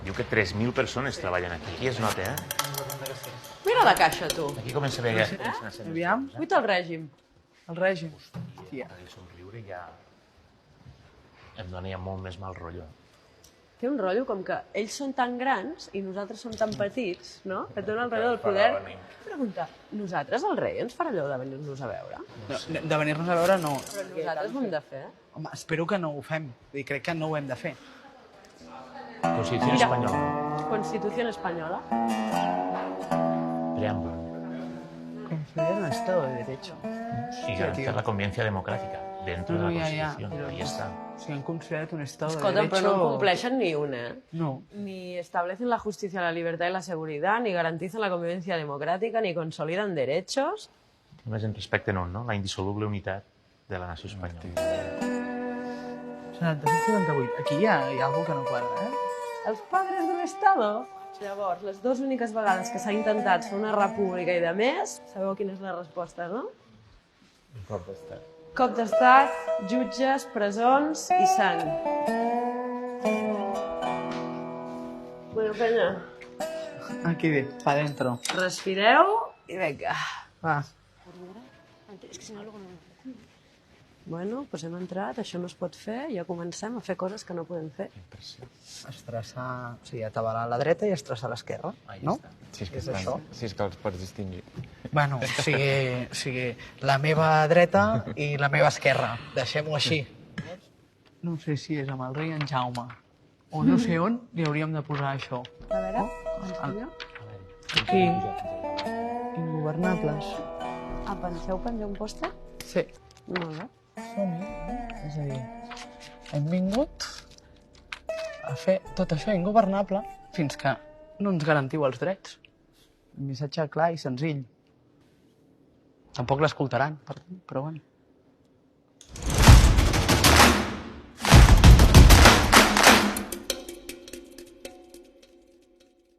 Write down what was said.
Diu que 3.000 persones treballen aquí. Aquí es nota, eh? Mira la caixa, tu. Aquí comença a haver... Aviam. Buit el règim. El règim. Hòstia, de somriure ja... Em dona ja molt més mal rotllo. Té un rotllo com que ells són tan grans i nosaltres som tan petits, no? Que té un rotllo del poder. Pregunta, nosaltres, el rei, ens farà allò de venir-nos a veure? De venir-nos a veure, no. Però nosaltres ho hem de fer. Home, espero que no ho fem. I crec que no ho hem de fer. Constitució Mira. espanyola. Constitución española. Preàmbul. Confiar en el Estado de Derecho. Y garantizar la convivencia democrática dentro de la Constitución. Pero Ahí está. si han considerat un Estado de Escolta, Derecho... però no en compleixen ni una, eh? No. Ni establecen la justicia, la libertad y la seguridad, ni garantizan la convivencia democrática, ni consolidan derechos. Només en respecten un, no? La indissoluble unitat de la nació espanyola. 77-78. Aquí hi ha alguna que no quadra, eh? Els padres de l'Estado. Llavors, les dues úniques vegades que s'ha intentat fer una república i de més, sabeu quina és la resposta, no? Un cop d'estat. Cop d'estat, jutges, presons i sang. Bueno, penya, Aquí bé, pa dentro. respireu i vinga. Va. Bueno, doncs hem entrat, això no es pot fer, ja comencem a fer coses que no podem fer. Estressar... O sigui, atabalar a la dreta i estressar a l'esquerra, no? Si és que, És això. si és que els pots distingir. Bueno, o sigui, la meva dreta i la meva esquerra. Deixem-ho així. No sé si és amb el rei en Jaume o no sé on li hauríem de posar això. A veure, ensenya. Aquí. Ingovernables. Ah, penseu penjar un pòster? Sí. Molt bé. Som-hi. És a dir, hem vingut a fer tot això ingovernable fins que no ens garantiu els drets. Un missatge clar i senzill. Tampoc l'escoltaran, però bueno.